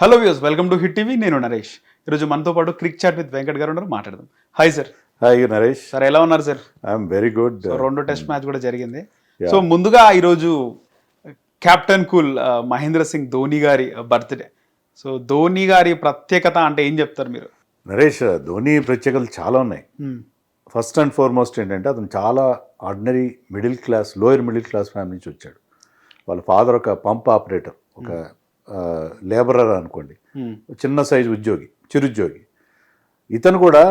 Hello views, welcome to hit TV. నేను నరేష్. ఈరోజు మనతో పాటు క్రిక్ చాట్ విత్ వెంకట్ గారు ఉన్నారు. మాట్లాడదాం. Hi sir. Hi Naresh. Sir ఎలా ఉన్నారు sir? I'm very good. So 2 test match కూడా జరిగింది. సో ముందుగా ఈరోజు కెప్టెన్ కూల్ మహేంద్ర సింగ్ ధోని గారి బర్త్డే. సో ధోని గారి ప్రత్యేకత అంటే ఏం చెప్తారు మీరు? నరేష్, ధోని ప్రత్యేకతలు చాలా ఉన్నాయి. ఫస్ట్ అండ్ ఫార్మోస్ట్ ఏంటంటే అతను చాలా ordinary lower middle class family నుంచి వచ్చాడు. వాళ్ళ ఫాదర్ ఒక పంప్ ఆపరేటర్, ఒక లేబరర్ అనుకోండి, చిన్న సైజు ఉద్యోగి, చిరుద్యోగి. ఇతను కూడా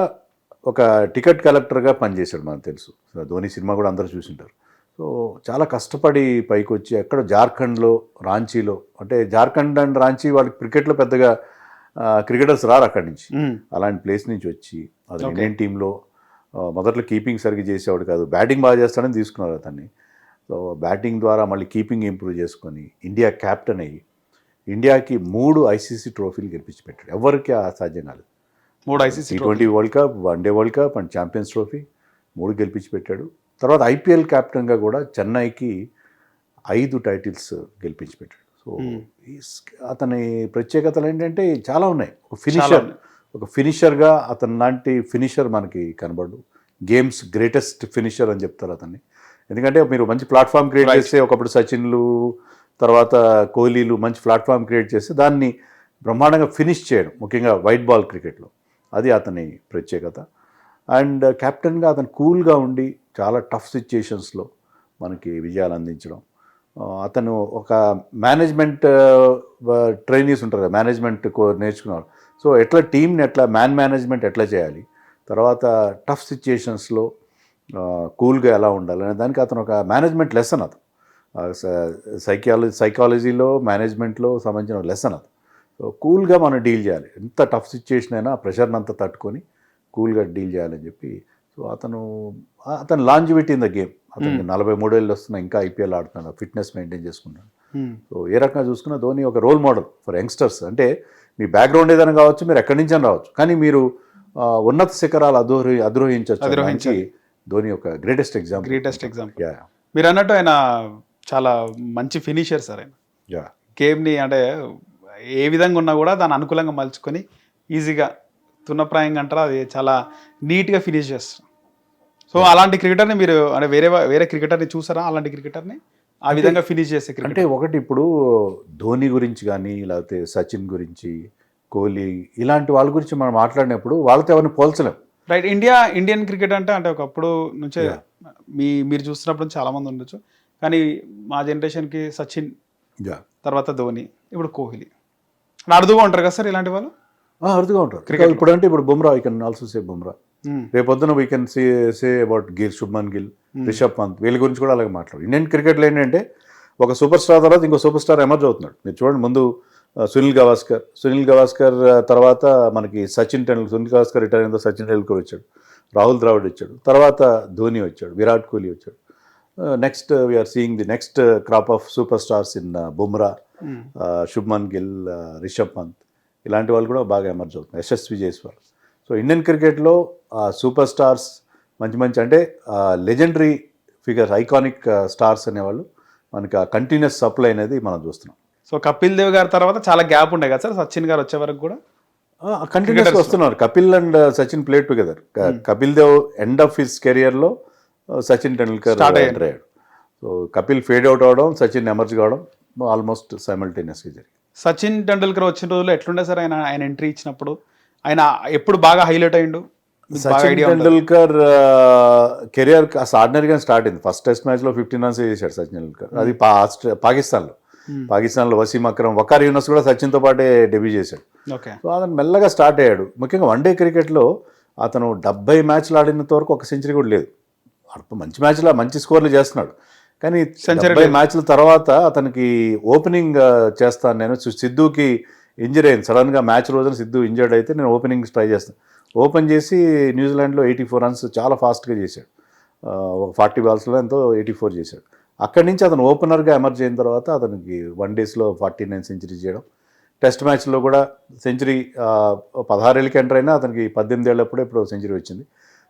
ఒక టికెట్ కలెక్టర్గా పనిచేశాడు, మనకు తెలుసు. ధోని సినిమా కూడా అందరూ చూసింటారు. సో చాలా కష్టపడి పైకి వచ్చి ఎక్కడ జార్ఖండ్లో, రాంచీలో, అంటే జార్ఖండ్ అండ్ రాంచీ వాళ్ళకి క్రికెట్లో పెద్దగా క్రికెటర్స్ రారు అక్కడి నుంచి. అలాంటి ప్లేస్ నుంచి వచ్చి అది ఇండియన్ టీంలో మొదట్లో కీపింగ్ సరిగ్గా చేసేవాడు కాదు, బ్యాటింగ్ బాగా చేస్తాడని తీసుకున్నారు అతన్ని. సో బ్యాటింగ్ ద్వారా మళ్ళీ కీపింగ్ ఇంప్రూవ్ చేసుకొని ఇండియా క్యాప్టెన్ అయ్యి ఇండియాకి 3 ఐసీసీ ట్రోఫీలు గెలిపించి పెట్టాడు. ఎవరికి అసాధ్యం కాలేదు. 3 ICC T20 world cup, one day world cup and champions trophy 3 గెలిపించి పెట్టాడు. తర్వాత ఐపీఎల్ కెప్టెన్గా కూడా చెన్నైకి 5 టైటిల్స్ గెలిపించి పెట్టాడు. సో అతని ప్రత్యేకతలు ఏంటంటే చాలా ఉన్నాయి. ఒక ఫినిషర్గా అతని లాంటి ఫినిషర్ మనకి కనబడు. గేమ్స్ గ్రేటెస్ట్ ఫినిషర్ అని చెప్తారు అతన్ని. ఎందుకంటే మీరు మంచి ప్లాట్ఫామ్ క్రియేట్ చేస్తే, ఒకప్పుడు సచిన్లు, తర్వాత కోహ్లీలు మంచి ప్లాట్ఫామ్ క్రియేట్ చేస్తే దాన్ని బ్రహ్మాండంగా ఫినిష్ చేయడం, ముఖ్యంగా వైట్ బాల్ క్రికెట్లో, అది అతని ప్రత్యేకత. అండ్ కెప్టెన్గా అతను కూల్గా ఉండి చాలా టఫ్ సిచ్యుయేషన్స్లో మనకి విజయాలు అందించడం. అతను ఒక మేనేజ్మెంట్ ట్రైనీస్ ఉంటారు కదా, మేనేజ్మెంట్ నేర్చుకున్నారు. సో ఎట్లా టీంని మ్యాన్ మేనేజ్మెంట్ ఎట్లా చేయాలి, తర్వాత టఫ్ సిచ్యుయేషన్స్లో కూల్గా ఎలా ఉండాలి అనే దానికి అతను ఒక మేనేజ్మెంట్ లెసన్. అతను సైకాలజీలో, మేనేజ్మెంట్లో సంబంధించిన లెసన్ అది. సో కూల్గా మనం డీల్ చేయాలి, ఎంత టఫ్ సిచ్యుయేషన్ అయినా ప్రెషర్ని అంతా తట్టుకొని కూల్గా డీల్ చేయాలని చెప్పి. సో అతను లాంజివిటీ ఇన్ ద గేమ్. అతనికి 43 ఏళ్ళు వస్తున్నాయి, ఇంకా ఐపీఎల్ ఆడుతున్నాడు, ఫిట్నెస్ మెయింటైన్ చేసుకుంటాడు. సో ఏ రకంగా చూసుకున్నా ధోని ఒక రోల్ మోడల్ ఫర్ యంగ్స్టర్స్. అంటే మీ బ్యాక్గ్రౌండ్ ఏదైనా కావచ్చు, మీరు ఎక్కడి నుంచి రావచ్చు, కానీ మీరు ఉన్నత శిఖరాలు అధిరోహించవచ్చు. ధోని ఒక గ్రేటెస్ట్ ఎగ్జాంపుల్. మీరు అన్నట్టు ఆయన చాలా మంచి ఫినిషర్ సార్. ఆయన గేమ్ని అంటే ఏ విధంగా ఉన్నా కూడా దాన్ని అనుకూలంగా మలుచుకొని ఈజీగా తున్నప్రాయంగా అంటారా, అది చాలా నీట్గా ఫినిష్ చేస్తారు. సో అలాంటి క్రికెటర్ని మీరు అంటే వేరే క్రికెటర్ని చూసారా? అలాంటి క్రికెటర్ని ఆ విధంగా ఫినిష్ చేసే క్రికెట్ అంటే ఒకటి, ఇప్పుడు ధోని గురించి కానీ, లేకపోతే సచిన్ గురించి, కోహ్లీ, ఇలాంటి వాళ్ళ గురించి మనం మాట్లాడినప్పుడు వాళ్ళతో ఎవరిని పోల్చలేం. రైట్. ఇండియన్ క్రికెట్ అంటే ఒకప్పుడు నుంచే మీరు చూస్తున్నప్పుడు నుంచి చాలా మంది ఉండొచ్చు, కానీ మా జనరేషన్కి సచిన్, తర్వాత ధోని, ఇప్పుడు కోహ్లీ అరుదుగా ఉంటారు కదా సార్ ఇలాంటి వాళ్ళు? అరుదుగా ఉంటారు క్రికెట్. ఇప్పుడు అంటే ఇప్పుడు Bumrah, we can also say Bumrah. రేపొద్దున we can say about Shubman Gill, Rishabh Pant, వీళ్ళ గురించి కూడా అలాగే మాట్లాడు. ఇండియన్ క్రికెట్లో ఏంటంటే ఒక సూపర్ స్టార్ తర్వాత ఇంకో సూపర్ స్టార్ ఎమర్జ్ అవుతున్నాడు. మీరు చూడండి, ముందు సునీల్ గవాస్కర్ తర్వాత మనకి సునీల్ గవాస్కర్ రిటైర్ అయిన సచిన్ టెండూల్కర్ వచ్చాడు, రాహుల్ ద్రావిడ్ వచ్చాడు, తర్వాత ధోని వచ్చాడు, విరాట్ కోహ్లీ వచ్చాడు. Next we are seeing the next crop of superstars in Bumrah, Shubman Gill, Rishabh Pant, ఇలాంటి వాళ్ళు కూడా బాగా ఎమర్జ్ అవుతున్నారు, యశస్వి జైస్వాల్. సో ఇండియన్ క్రికెట్లో సూపర్ స్టార్స్ మంచి అంటే లెజెండరీ ఫిగర్స్, ఐకానిక్ స్టార్స్ అనేవాళ్ళు మనకి ఆ కంటిన్యూస్ సప్లై అనేది మనం చూస్తున్నాం. సో కపిల్ దేవ్ గారి తర్వాత చాలా గ్యాప్ ఉండే కదా సార్, సచిన్ గారు వచ్చే వరకు కూడా కంటిన్యూస్గా వస్తున్నారు. Kapil and Sachin played together. Kapil Dev end of his కెరియర్లో సచిన్ టెండూల్కర్ ఎంటర్ అయ్యాడు. సో కపిల్ ఫేడ్ అవుట్ అవడం, సచిన్ ఎమర్జ్ కావడం ఆల్మోస్ట్ సైమల్టేనియస్గా జరిగింది. సచిన్ టెండూల్కర్ వచ్చిన రోజుల్లో ఎట్లుండే సార్ ఆయన ఎంట్రీ ఇచ్చినప్పుడు? ఆయన ఎప్పుడు బాగా హైలైట్ అయ్యిండు? సచిన్ టెండూల్కర్ కెరియర్ అసలు ఆర్డినరీగా స్టార్ట్ అయింది. ఫస్ట్ టెస్ట్ మ్యాచ్లో 15 రన్స్ చేశాడు సచిన్ టెండూల్కర్. అది పాకిస్తాన్లో వసీం అక్రమ్, వకార్ యూనస్ కూడా సచిన్తో పాటే డెబ్యూ చేశాడు. సో అతను మెల్లగా స్టార్ట్ అయ్యాడు. ముఖ్యంగా వన్డే క్రికెట్లో అతను 70 మ్యాచ్లు ఆడినంత వరకు ఒక సెంచరీ కూడా లేదు. మంచి మ్యాచ్లో మంచి స్కోర్లు చేస్తున్నాడు, కానీ 70 మ్యాచ్ల తర్వాత అతనికి ఓపెనింగ్ చేస్తాను నేను. సిద్ధుకి ఇంజరీ అయింది సడన్గా, మ్యాచ్ రోజున సిద్ధు ఇంజర్డ్ అయితే నేను ఓపెనింగ్ ట్రై చేస్తాను. ఓపెన్ చేసి న్యూజిలాండ్లో 84 రన్స్ చాలా ఫాస్ట్గా చేశాడు. ఒక 40 బాల్స్లో ఎంతో 84 చేశాడు. అక్కడి నుంచి అతను ఓపెనర్గా ఎమర్జ్ అయిన తర్వాత అతనికి 1 డేస్లో 49 సెంచరీ చేయడం. టెస్ట్ మ్యాచ్లో కూడా సెంచరీ 16 ఏళ్ళకి ఎంటర్ అయినా అతనికి 18 ఏళ్ళప్పుడే ఇప్పుడు సెంచరీ వచ్చింది.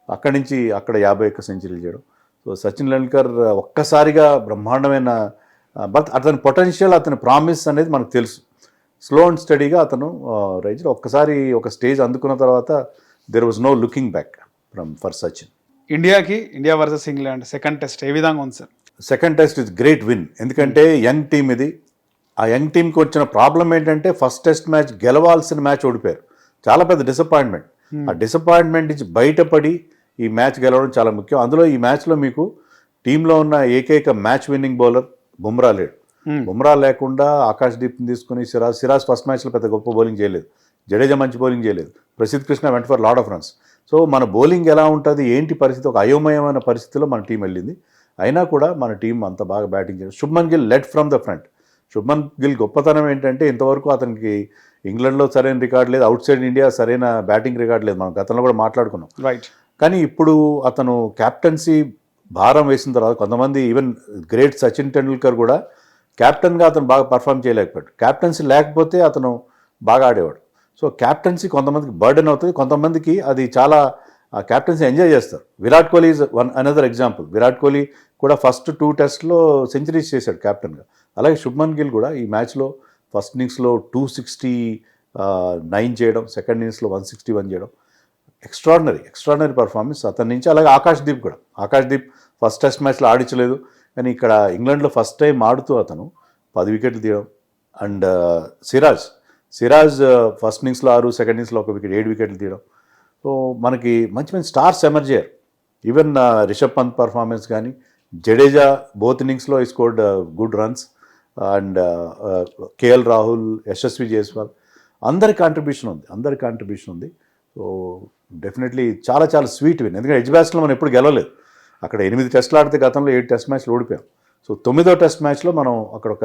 అక్కడి నుంచి అక్కడ 51 సెంచరీలు చేయడం. సో సచిన్ టెండూల్కర్ ఒక్కసారిగా బ్రహ్మాండమైన, బట్ అతని పొటెన్షియల్, అతని ప్రామిస్ అనేది మనకు తెలుసు. స్లో అండ్ స్టడీగా అతను రైజ్ ఒక్కసారి ఒక స్టేజ్ అందుకున్న తర్వాత there was no looking back for Sachin. India versus England second test ఏ విధంగా ఉంది sir? Second test is great win, ఎందుకంటే యంగ్ టీమ్ ఇది. ఆ యంగ్ టీంకి వచ్చిన ప్రాబ్లం ఏంటంటే ఫస్ట్ టెస్ట్ మ్యాచ్ గెలవాల్సిన మ్యాచ్ ఓడిపోయారు. చాలా పెద్ద డిసప్పాయింట్మెంట్. ఆ డిసప్పాయింట్మెంట్ నుంచి బయటపడి ఈ మ్యాచ్ గెలవడం చాలా ముఖ్యం. అందులో ఈ మ్యాచ్లో మీకు టీంలో ఉన్న ఏకైక మ్యాచ్ విన్నింగ్ బౌలర్ బుమ్రా లేడు. బుమ్రా లేకుండా ఆకాశ్దీప్ని తీసుకుని సిరాజ్ ఫస్ట్ మ్యాచ్లో పెద్ద గొప్ప బౌలింగ్ చేయలేదు, జడేజా మంచి బౌలింగ్ చేయలేదు, ప్రసిద్ధ్ కృష్ణ వెంట for lot of runs. So మన బౌలింగ్ ఎలా ఉంటుంది ఏంటి పరిస్థితి, ఒక అయోమయమైన పరిస్థితిలో మన టీం వెళ్ళింది. అయినా కూడా మన టీం అంత బాగా బ్యాటింగ్ చేయాలి. Shubman Gill led from the front. Shubman Gill గొప్పతనం ఏంటంటే ఇంతవరకు అతనికి ఇంగ్లాండ్లో సరైన రికార్డ్ లేదు, అవుట్ సైడ్ ఇండియా సరైన బ్యాటింగ్ రికార్డ్ లేదు, మనం గతంలో కూడా మాట్లాడుకున్నాం. రైట్. కానీ ఇప్పుడు అతను క్యాప్టెన్సీ భారం వేసిన తర్వాత కొంతమంది ఈవెన్ గ్రేట్ సచిన్ టెండూల్కర్ కూడా క్యాప్టెన్గా అతను బాగా పర్ఫామ్ చేయలేకపోయాడు. క్యాప్టెన్సీ లేకపోతే అతను బాగా ఆడేవాడు. సో క్యాప్టెన్సీ కొంతమందికి బర్డెన్ అవుతుంది, కొంతమందికి అది చాలా క్యాప్టెన్సీ ఎంజాయ్ చేస్తారు. Virat Kohli is another example. Virat Kohli కూడా ఫస్ట్ 2 టెస్ట్లో సెంచరీస్ చేశాడు క్యాప్టెన్గా. అలాగే శుభ్మన్ గిల్ కూడా ఈ మ్యాచ్లో ఫస్ట్ ఇన్నింగ్స్లో 269 చేయడం, సెకండ్ ఇన్నింగ్స్లో 161 చేయడం, ఎక్స్ట్రాడినరీ పర్ఫార్మెన్స్ అతని నుంచి. అలాగే ఆకాశ్దీప్ ఫస్ట్ టెస్ట్ మ్యాచ్లో ఆడించలేదు, కానీ ఇక్కడ ఇంగ్లాండ్లో ఫస్ట్ టైం ఆడుతూ అతను 10 వికెట్లు తీయడం. అండ్ సిరాజ్ ఫస్ట్ ఇన్నింగ్స్లో 6, సెకండ్ ఇన్నింగ్స్లో 1 వికెట్, 7 వికెట్లు తీయడం. సో మనకి మంచి మంచి స్టార్స్ ఎమర్జ్ అయ్యారు. ఈవెన్ రిషబ్ పంత్ పర్ఫార్మెన్స్ కానీ, జడేజా బోత్ ఇన్నింగ్స్లో ఈ scored good runs. And KL Rahul, Yashasvi Jaiswal, అందరి కాంట్రిబ్యూషన్ ఉంది. సో డెఫినెట్లీ చాలా చాలా స్వీట్ విన్. ఎందుకంటే ఎడ్జ్బాస్టన్లో మనం ఎప్పుడు గెలవలేదు. అక్కడ 8 టెస్టులు ఆడితే గతంలో 7 టెస్ట్ మ్యాచ్లు ఓడిపోయాం. సో 9వ టెస్ట్ మ్యాచ్లో మనం అక్కడ ఒక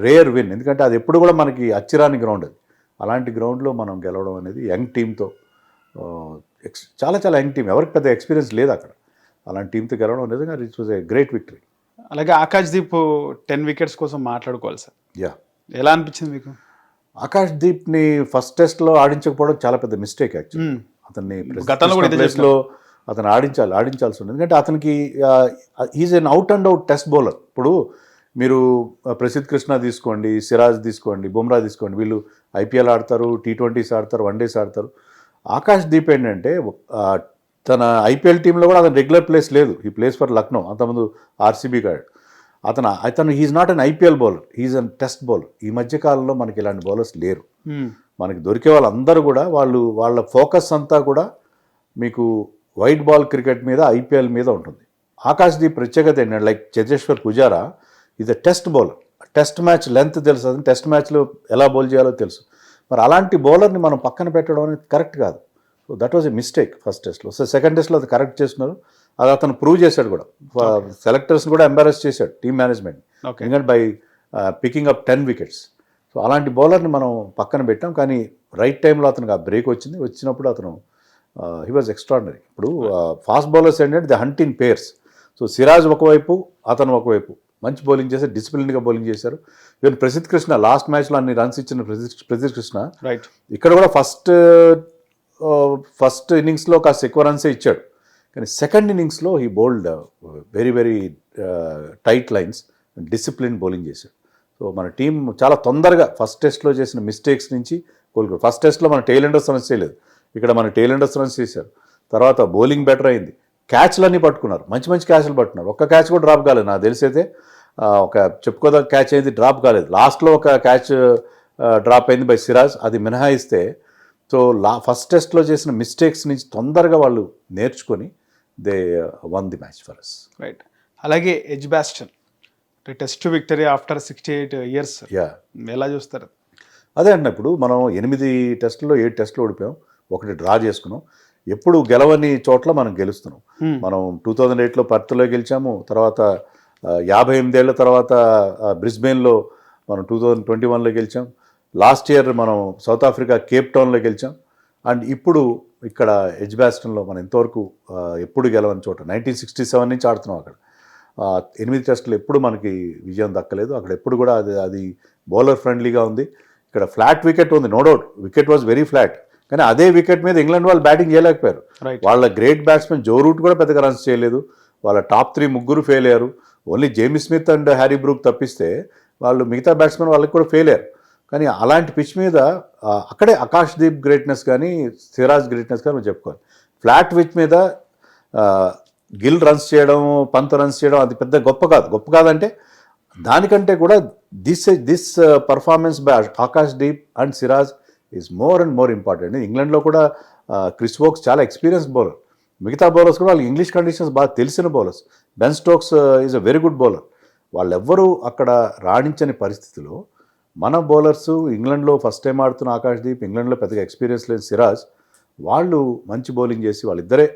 రేర్ విన్, ఎందుకంటే అది ఎప్పుడు కూడా మనకి అచ్చిరాని గ్రౌండ్ అది. అలాంటి గ్రౌండ్లో మనం గెలవడం అనేది యంగ్ టీంతో, చాలా చాలా యంగ్ టీం, ఎవరికి పెద్ద ఎక్స్పీరియన్స్ లేదు అక్కడ. అలాంటి టీంతో గెలవడం నిజంగా it was a great victory. అలాగే ఆకాశ్దీప్ 10 వికెట్స్ కోసం మాట్లాడుకోవాలి సార్. యా, ఎలా అనిపించింది మీకు? ఆకాశ్దీప్ని ఫస్ట్ టెస్ట్లో ఆడించకపోవడం చాలా పెద్ద మిస్టేక్ యాక్చువల్లీ. అతన్ని గతంలో కూడా ప్లేస్లో అతను ఆడించాల్సి ఉంది. ఎందుకంటే అతనికి is an out and out test bowler. ఇప్పుడు మీరు ప్రసిద్ధ్ కృష్ణ తీసుకోండి, సిరాజ్ తీసుకోండి, బుమ్రా తీసుకోండి, వీళ్ళు ఐపీఎల్ ఆడతారు, T20s ఆడతారు, వన్డేస్ ఆడతారు. ఆకాశ్దీప్ ఏంటంటే తన ఐపీఎల్ టీంలో కూడా అతను రెగ్యులర్ ప్లేస్ లేదు. ఈ ప్లేస్ ఫర్ లక్నో, అంతకుముందు ఆర్సీబీ కాడు. అతను he's not an IPL bowler, he's an test bowler. ఈ మధ్య కాలంలో మనకి ఇలాంటి బౌలర్స్ లేరు. మనకి దొరికే వాళ్ళందరూ కూడా వాళ్ళ ఫోకస్ అంతా కూడా మీకు వైట్ బాల్ క్రికెట్ మీద, ఐపీఎల్ మీద ఉంటుంది. ఆకాశ్దీప్ ప్రత్యేకత ఏంటంటే like Cheteshwar Pujara is a test bowler. Test match length తెలుసు, అతను టెస్ట్ మ్యాచ్లో ఎలా బౌల్ చేయాలో తెలుసు. మరి అలాంటి బౌలర్ని మనం పక్కన పెట్టడం అనేది కరెక్ట్ కాదు. So that was a mistake first టెస్ట్లో. సో సెకండ్ టెస్ట్లో అది కరెక్ట్ చేస్తున్నారు. అది అతను ప్రూవ్ చేశాడు కూడా. సెలెక్టర్స్ని కూడా ఎంబారస్ చేశాడు టీమ్ మేనేజ్మెంట్, ఎందుకంటే by picking up 10 wickets. So అలాంటి బౌలర్ని మనం పక్కన పెట్టాం. కానీ రైట్ టైంలో అతనికి ఆ బ్రేక్ వచ్చినప్పుడు అతను హీ వాజ్ ఎక్స్ట్రాడినరీ. ఇప్పుడు ఫాస్ట్ బౌలర్స్ ఏంటంటే the hunt in pairs. So Siraj ఒకవైపు, అతను ఒకవైపు మంచి బౌలింగ్ చేశారు, డిసిప్లిన్గా బౌలింగ్ చేశారు. ఈవెన్ ప్రసిద్ధ్ కృష్ణ లాస్ట్ మ్యాచ్లో అన్ని రన్స్ ఇచ్చిన ప్రసిద్ధ్ కృష్ణ రైట్ ఇక్కడ కూడా ఫస్ట్ ఇన్నింగ్స్లో కాస్త ఎక్కువ రన్సే ఇచ్చాడు. కానీ సెకండ్ ఇన్నింగ్స్లో he bowled very tight lines, discipline bowling చేశాడు. సో మన టీం చాలా తొందరగా ఫస్ట్ టెస్ట్లో చేసిన మిస్టేక్స్ నుంచి కోలుకోరు. ఫస్ట్ టెస్ట్లో మన టెయిల్ ఎండర్స్ రన్స్ చేయలేదు, ఇక్కడ మన టెయిల్ ఎండర్స్ రన్స్ చేశారు. తర్వాత బౌలింగ్ బెటర్ అయింది, క్యాచ్లన్నీ పట్టుకున్నారు, మంచి క్యాచ్లు పట్టుకున్నారు. ఒక్క క్యాచ్ కూడా డ్రాప్ కాలేదు. నాకు తెలిసైతే ఒక చెప్పుకోదగ్గ క్యాచ్ అయింది, డ్రాప్ కాలేదు. లాస్ట్లో ఒక క్యాచ్ డ్రాప్ అయింది బై సిరాజ్, అది మినహాయిస్తే. సో ఫస్ట్ టెస్ట్లో చేసిన మిస్టేక్స్ నుంచి తొందరగా వాళ్ళు నేర్చుకొని they won the match for us. Right. అలాగే Edgbaston test victory after 68 years. ఎలా చూస్తారు? అదే అంటే ఇప్పుడు మనం 8 టెస్టుల్లో 7 టెస్టులు ఓడిపోయాం, 1 డ్రా చేసుకున్నాం. ఎప్పుడు గెలవని చోట్ల మనం గెలుస్తున్నాం. మనం 2008లో పర్త్లో గెలిచాము, తర్వాత 58 ఏళ్ల తర్వాత బ్రిస్బెయిన్లో మనం 2021లో గెలిచాం. లాస్ట్ ఇయర్ మనం సౌత్ ఆఫ్రికా కేప్ టౌన్లో గెలిచాం. అండ్ ఇప్పుడు ఇక్కడ ఎడ్జ్బాస్టన్లో మనం ఇంతవరకు ఎప్పుడు గెలవని చోట 1967 నుంచి ఆడుతున్నాం. అక్కడ 8 టెస్టులు ఎప్పుడు మనకి విజయం దక్కలేదు. అక్కడ ఎప్పుడు కూడా అది బౌలర్ ఫ్రెండ్లీగా ఉంది. ఇక్కడ ఫ్లాట్ వికెట్ ఉంది, no doubt, wicket was very flat. కానీ అదే వికెట్ మీద ఇంగ్లాండ్ వాళ్ళు బ్యాటింగ్ చేయలేకపోయారు. వాళ్ళ గ్రేట్ బ్యాట్స్మెన్ జో రూట్ కూడా పెద్దగా రన్స్ చేయలేదు. వాళ్ళ టాప్ 3 ముగ్గురు ఫెయిల్ అయ్యారు. Only Jamie Smith and Harry Brook తప్పిస్తే వాళ్ళు మిగతా బ్యాట్స్మెన్ వాళ్ళకి కూడా ఫెయిల్ అయ్యారు. కానీ అలాంటి పిచ్ మీద అక్కడే ఆకాష్దీప్ గ్రేట్నెస్ కానీ సిరాజ్ గ్రేట్నెస్ కానీ మనం చెప్పుకోవాలి. ఫ్లాట్ పిచ్ మీద గిల్ రన్స్ చేయడం, పంత్ రన్స్ చేయడం అది పెద్ద గొప్ప కాదు. గొప్ప కాదంటే దానికంటే కూడా this performance by Akashdeep and Siraj is more and more important. ఇంగ్లాండ్లో కూడా క్రిస్ వోక్స్ చాలా ఎక్స్పీరియన్స్ బౌలర్, మిగతా బౌలర్స్ కూడా వాళ్ళకి ఇంగ్లీష్ కండిషన్స్ బాగా తెలిసిన bowlers. Ben Stokes is a very good bowler. వాళ్ళెవ్వరూ అక్కడ రాణించని పరిస్థితిలో మన బౌలర్స్, ఇంగ్లాండ్లో ఫస్ట్ టైం ఆడుతున్న ఆకాష్దీప్, ఇంగ్లాండ్లో పెద్దగా ఎక్స్పీరియన్స్ లేని సిరాజ్, వాళ్ళు మంచి బౌలింగ్ చేసి వాళ్ళిద్దరే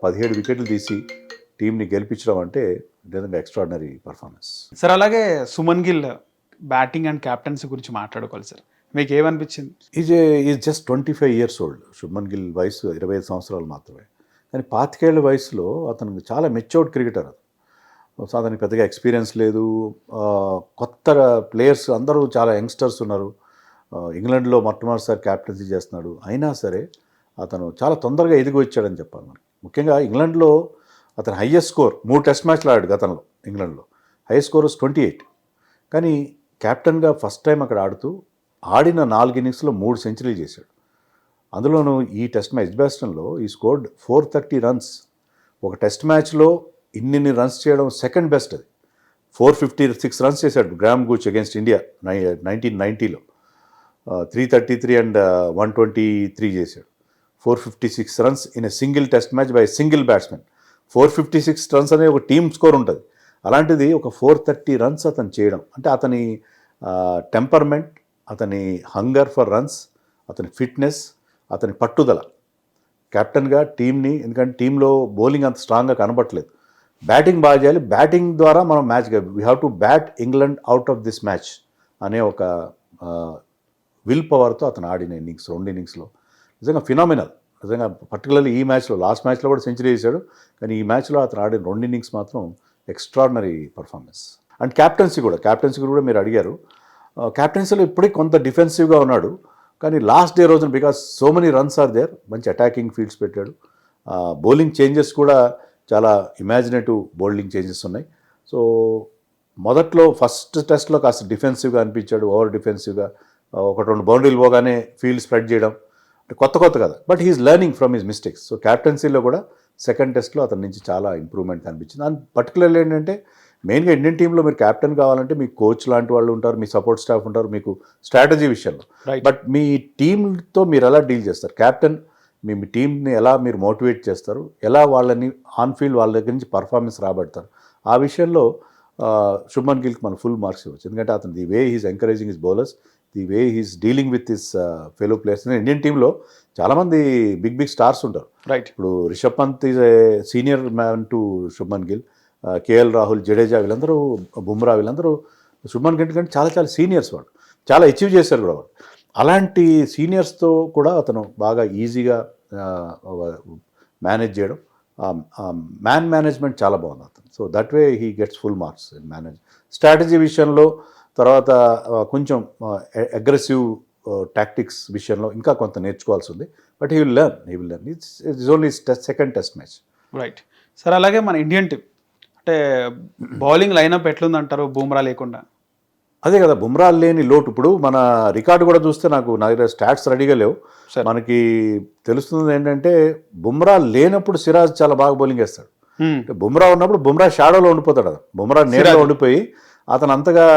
17 వికెట్లు తీసి టీంని గెలిపించడం అంటే నిజంగా ఎక్స్ట్రాడినరీ పర్ఫార్మెన్స్. సార్ అలాగే Suman Gill batting and captaincy గురించి మాట్లాడుకోవాలి సార్. మీకు ఏమనిపించింది? Is just 25 years old. Shubman Gill వయసు 25 సంవత్సరాలు మాత్రమే. కానీ 25 ఏళ్ల వయసులో అతను చాలా మెచ్యూర్డ్ క్రికెటర్. సో అతనికి పెద్దగా ఎక్స్పీరియన్స్ లేదు. కొత్త ప్లేయర్స్ అందరూ చాలా యంగ్స్టర్స్ ఉన్నారు. ఇంగ్లాండ్లో మొట్టమొదటిసారి క్యాప్టెన్సీ చేస్తున్నాడు. అయినా సరే అతను చాలా తొందరగా ఎదిగి వచ్చాడని చెప్పాలి మనకి. ముఖ్యంగా ఇంగ్లాండ్లో అతను హైయెస్ట్ స్కోర్ 3 టెస్ట్ మ్యాచ్లు ఆడాడు గతంలో. ఇంగ్లాండ్లో హైయెస్ట్ స్కోర్ 28. కానీ కెప్టెన్గా ఫస్ట్ టైం అక్కడ ఆడిన 4 ఇన్నింగ్స్లో 3 సెంచరీలు చేశాడు. అందులోనూ ఈ టెస్ట్ మ్యాచ్ ఎడ్జ్బాస్టన్లో ఈ స్కోర్డ్ 430 రన్స్. ఒక టెస్ట్ మ్యాచ్లో ఇన్ని రన్స్ చేయడం సెకండ్ బెస్ట్. అది 456 రన్స్ చేశాడు గ్రామ్ గూచ్ అగేన్స్ట్ ఇండియా 1990లో. 333 అండ్ 123 చేశాడు. 456 runs in a single test match by single batsmen. 456 runs అనేది ఒక టీమ్ స్కోర్ ఉంటుంది. అలాంటిది ఒక 430 రన్స్ అతను చేయడం అంటే అతని టెంపర్మెంట్, అతని హంగర్ ఫర్ రన్స్, అతని ఫిట్నెస్, అతని పట్టుదల కెప్టెన్గా టీంని. ఎందుకంటే టీంలో బౌలింగ్ అంత స్ట్రాంగ్గా కనబట్టలేదు. బ్యాటింగ్ బాగా చేయాలి, బ్యాటింగ్ ద్వారా మనం match we have to bat England out of this match అనే ఒక విల్ పవర్తో అతను ఆడిన ఇన్నింగ్స్ 2 ఇన్నింగ్స్లో నిజంగా ఫినామినల్. నిజంగా పర్టికులర్లీ ఈ మ్యాచ్లో, లాస్ట్ మ్యాచ్లో కూడా సెంచరీ చేశాడు. కానీ ఈ మ్యాచ్లో అతను ఆడిన 2 ఇన్నింగ్స్ మాత్రం ఎక్స్ట్రాడినరీ పర్ఫార్మెన్స్. అండ్ క్యాప్టెన్సీ కూడా మీరు అడిగారు. క్యాప్టెన్సీలో ఇప్పటికీ కొంత డిఫెన్సివ్గా ఉన్నాడు. కానీ లాస్ట్ డే రోజున because so many runs are there, మంచి అటాకింగ్ ఫీల్డ్స్ పెట్టాడు. బౌలింగ్ చేంజెస్ కూడా చాలా ఇమాజినేటివ్ బౌలింగ్ చేంజెస్ ఉన్నాయి. సో మొదట్లో ఫస్ట్ టెస్ట్లో కాస్త డిఫెన్సివ్గా అనిపించాడు, ఓవర్ డిఫెన్సివ్గా. 1-2 బౌండరీలు పోగానే ఫీల్డ్ స్ప్రెడ్ చేయడం కొత్త కదా. But he is learning from his mistakes. So క్యాప్టెన్సీలో కూడా సెకండ్ టెస్ట్లో అతని నుంచి చాలా ఇంప్రూవ్మెంట్ కనిపించింది. అండ్ పర్టికులర్లీ ఏంటంటే మెయిన్గా ఇండియన్ టీంలో మీరు క్యాప్టెన్ కావాలంటే మీకు కోచ్ లాంటి వాళ్ళు ఉంటారు, మీ సపోర్ట్ స్టాఫ్ ఉంటారు, మీకు స్ట్రాటజీ విషయంలో. బట్ మీ టీంతో మీరు ఎలా డీల్ చేస్తారు, క్యాప్టెన్ మీ టీంని ఎలా మీరు మోటివేట్ చేస్తారు, ఎలా వాళ్ళని ఆన్ ఫీల్డ్ వాళ్ళ దగ్గర నుంచి పర్ఫార్మెన్స్ రాబడతారు, ఆ విషయంలో శుభ్మన్ గిల్కి మనం ఫుల్ మార్క్స్ ఇవ్వచ్చు. ఎందుకంటే అతను the way he's encouraging his bowlers, the way he's dealing with his fellow players. Indian టీంలో చాలామంది బిగ్ స్టార్స్ ఉంటారు. రైట్. ఇప్పుడు Rishabh Pant is a senior man to Shubman Gill, KL Rahul, Jadeja, వీళ్ళందరూ, బుమ్రా, వీళ్ళందరూ శుభ్మన్ గిల్ కంటే చాలా సీనియర్స్. వాళ్ళు చాలా అచీవ్ చేశారు కూడా. వాళ్ళు అలాంటి సీనియర్స్తో కూడా అతను బాగా ఈజీగా మేనేజ్ చేయడం, మ్యాన్ మేనేజ్మెంట్ చాలా బాగుంది అతను. So that way he gets full marks in manage. Strategy విషయంలో తర్వాత కొంచెం అగ్రెసివ్ టాక్టిక్స్ విషయంలో ఇంకా కొంత నేర్చుకోవాల్సి ఉంది. But he will learn. It's only second test match. Right sir. అలాగే మన ఇండియన్ టీం అంటే బౌలింగ్ లైనప్ ఎట్లుందంటారు బుమ్రా లేకుండా? అదే కదా, బుమ్రా లేని లోటు. ఇప్పుడు మన రికార్డు కూడా చూస్తే నా దగ్గర స్టాట్స్ రెడీగా లేవు. మనకి తెలుస్తుంది ఏంటంటే బుమ్రా లేనప్పుడు సిరాజ్ చాలా బాగా బౌలింగ్ వేస్తాడు. బుమ్రా ఉన్నప్పుడు బుమ్రా షాడోలో ఉండిపోతాడు. బుమ్రా నేరుగా ఉండిపోయి అతను అంతగా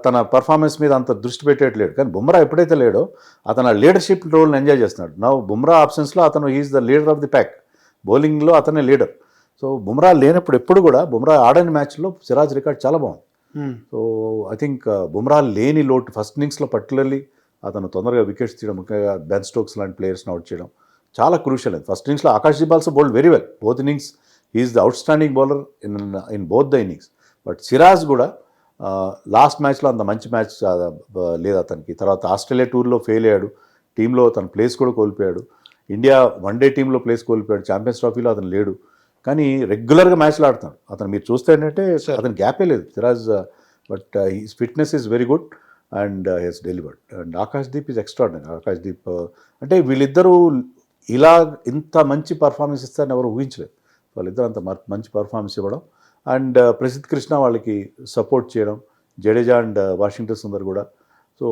తన పర్ఫార్మెన్స్ మీద అంత దృష్టి పెట్టేట్లేడు. కానీ బుమ్రా ఎప్పుడైతే లేడో అతను ఆ లీడర్షిప్ రోల్ని ఎంజాయ్ చేస్తున్నాడు. నా బుమ్రా ఆబ్సెన్స్లో అతను he's the leader of the pack. బౌలింగ్లో అతనే లీడర్. సో బుమ్రా లేనప్పుడు ఎప్పుడు కూడా బుమ్రా ఆడని మ్యాచ్లో సిరాజ్ రికార్డ్ చాలా బాగుంది. సో ఐ థింక్ బుమ్రా లేని లోటు ఫస్ట్ ఇన్నింగ్స్లో పర్టికులర్లీ అతను తొందరగా వికెట్స్ తీయడం, ముఖ్యంగా బెన్ స్టోక్స్ లాంటి ప్లేయర్స్ని అవుట్ చేయడం చాలా క్రూషియల్. అది ఫస్ట్ ఇన్నింగ్స్లో Akashdeep also bowled very well. Both innings he is the outstanding bowler in both the innings. But Siraj కూడా లాస్ట్ మ్యాచ్లో అంత మంచి మ్యాచ్ లేదు అతనికి. తర్వాత ఆస్ట్రేలియా టూర్లో ఫెయిల్ అయ్యాడు, టీంలో తన ప్లేస్ కూడా కోల్పోయాడు. ఇండియా వన్డే టీంలో ప్లేస్ కోల్పోయాడు, ఛాంపియన్స్ ట్రోఫీలో అతను లేడు. కానీ రెగ్యులర్గా మ్యాచ్లు ఆడుతున్నాడు అతను. మీరు చూస్తే ఏంటంటే అతను గ్యాపే లేదు Siraj. But his fitness is very good and he's delivered. And Akashdeep is extraordinary. Akashdeep అంటే వీళ్ళిద్దరూ ఇలా ఇంత మంచి పర్ఫార్మెన్స్ ఇస్తారని ఎవరు ఊహించలేదు. వాళ్ళిద్దరు అంత మంచి పర్ఫార్మెన్స్ ఇవ్వడం అండ్ ప్రసిద్ధ్ కృష్ణ వాళ్ళకి సపోర్ట్ చేయడం, జడేజా అండ్ వాషింగ్టన్ సుందర్ కూడా. సో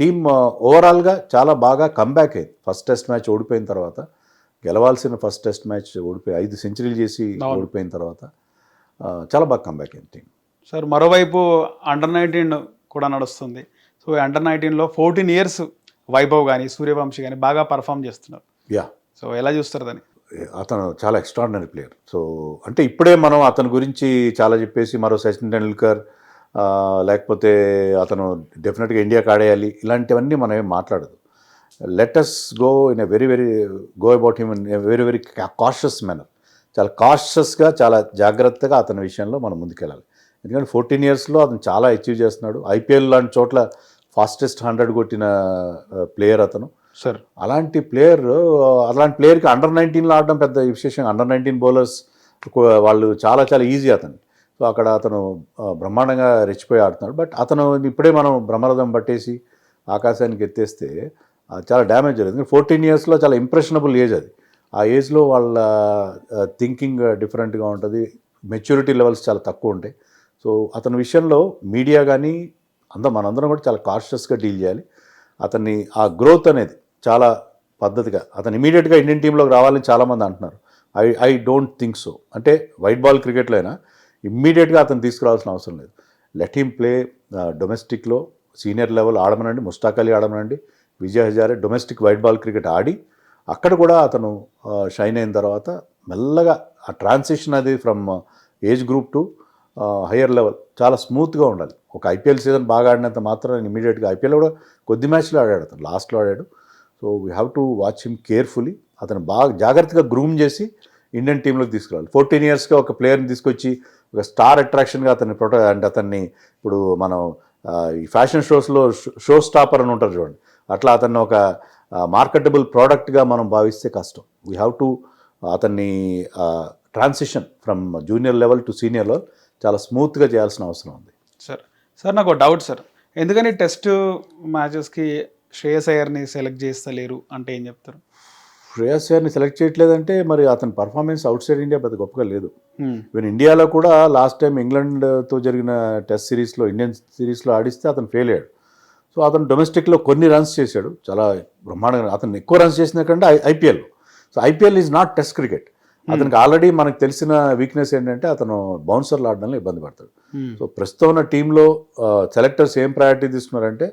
టీమ్ ఓవరాల్గా చాలా బాగా కంబ్యాక్ అయింది. ఫస్ట్ టెస్ట్ మ్యాచ్ ఓడిపోయిన తర్వాత, గెలవాల్సిన ఫస్ట్ టెస్ట్ మ్యాచ్ ఓడిపోయి 5 సెంచరీలు చేసి ఓడిపోయిన తర్వాత చాలా బాగా కంబ్యాక్ అయింది టీం. సార్ మరోవైపు అండర్-19 కూడా నడుస్తుంది. సో అండర్-19లో 14 years వైభవ్ కానీ సూర్యవంశీ కానీ బాగా పర్ఫామ్ చేస్తున్నారు. యా, సో ఎలా చూస్తారు దాన్ని? అతను చాలా ఎక్స్ట్రాడినరీ ప్లేయర్. సో అంటే ఇప్పుడే మనం అతని గురించి చాలా చెప్పేసి మరో సచిన్ టెండూల్కర్ లేకపోతే అతను డెఫినెట్గా ఇండియాకి ఆడేయాలి ఇలాంటివన్నీ మనం ఏం మాట్లాడదు. Let us go in a go about him in a very cautious manner. చాలా కాషియస్గా, చాలా జాగ్రత్తగా అతని విషయంలో మనం ముందుకెళ్ళాలి. ఎందుకంటే 14 yearsలో అతను చాలా అచీవ్ చేస్తున్నాడు. ఐపీఎల్ లాంటి చోట్ల ఫాస్టెస్ట్ 100 కొట్టిన ప్లేయర్ అతను. సార్ అలాంటి ప్లేయర్కి అండర్-19లో ఆడడం పెద్ద విశేషం. అండర్-19 బౌలర్స్ వాళ్ళు చాలా ఈజీ అతను. సో అక్కడ అతను బ్రహ్మాండంగా రెచ్చిపోయి ఆడుతున్నాడు. బట్ అతను ఇప్పుడే మనం బ్రహ్మరథం పట్టేసి ఆకాశానికి ఎత్తేస్తే చాలా డ్యామేజ్ జరుగుతుంది. 14 yearsలో చాలా ఇంప్రెషనబుల్ ఏజ్ అది. ఆ ఏజ్లో వాళ్ళ థింకింగ్ డిఫరెంట్గా ఉంటుంది, మెచ్యూరిటీ లెవెల్స్ చాలా తక్కువ ఉంటాయి. సో అతని విషయంలో మీడియా కానీ మనందరం కూడా చాలా కాషియస్గా డీల్ చేయాలి. అతన్ని ఆ గ్రోత్ అనేది చాలా పద్ధతిగా, అతను ఇమీడియట్గా ఇండియన్ టీంలోకి రావాలని చాలామంది అంటున్నారు. I don't think so. అంటే వైట్ బాల్ క్రికెట్లో అయినా ఇమ్మీడియట్గా అతను తీసుకురావాల్సిన అవసరం లేదు. లెట్ హిమ్ ప్లే డొమెస్టిక్లో సీనియర్ లెవెల్ ఆడమనండి, ముస్తాక్ అలీ ఆడమనండి, Vijay Hazare domestic white ball cricket ఆడి అక్కడ కూడా అతను షైన్ అయిన తర్వాత మెల్లగా ఆ ట్రాన్సిషన్ అది from age group two higher level చాలా స్మూత్గా ఉండాలి. ఒక ఐపీఎల్ సీజన్ బాగా ఆడినంత మాత్రం ఇమీడియట్గా ఐపీఎల్ కూడా కొద్ది మ్యాచ్లో ఆడాడు అతను, లాస్ట్లో ఆడాడు. So we have to watch him carefully. అతను బాగా జాగ్రత్తగా గ్రూమ్ చేసి ఇండియన్ టీంలోకి తీసుకురావాలి. 14 yearsగా ఒక ప్లేయర్ని తీసుకొచ్చి ఒక స్టార్ అట్రాక్షన్గా అతన్ని అంటే అతన్ని ఇప్పుడు మనం ఈ ఫ్యాషన్ షోస్లో షో స్టాపర్ అని ఉంటారు చూడండి, అట్లా అతన్ని ఒక మార్కెటబుల్ ప్రోడక్ట్గా మనం భావిస్తే కష్టం. వీ హ్యావ్ టు అతన్ని transition from junior level to senior level చాలా స్మూత్గా చేయాల్సిన అవసరం ఉంది. సార్ నాకు ఒక డౌట్ సార్, ఎందుకని టెస్ట్ మ్యాచెస్కి శ్రేయస్ అయ్యర్ని సెలెక్ట్ చేస్తలేరు అంటే ఏం చెప్తారు? శ్రేయస్ అయ్యర్ని సెలెక్ట్ చేయట్లేదంటే మరి అతని పర్ఫార్మెన్స్ అవుట్ సైడ్ ఇండియా పెద్ద గొప్పగా లేదు. ఈవెన్ ఇండియాలో కూడా లాస్ట్ టైం ఇంగ్లాండ్తో జరిగిన టెస్ట్ సిరీస్లో, ఇండియన్ సిరీస్లో ఆడిస్తే అతను ఫెయిల్ అయ్యాడు. సో అతను డొమెస్టిక్లో కొన్ని రన్స్ చేశాడు, చాలా బ్రహ్మాండంగా. అతను ఎక్కువ రన్స్ చేసిన కంటే IPL. So IPL is not test cricket. అతనికి ఆల్రెడీ మనకు తెలిసిన వీక్నెస్ ఏంటంటే అతను బౌన్సర్లు ఆడడంలో ఇబ్బంది పడతాడు. సో ప్రస్తుతం ఉన్న టీంలో సెలెక్టర్స్ ఏం ప్రయారిటీ తీసుకున్నారంటే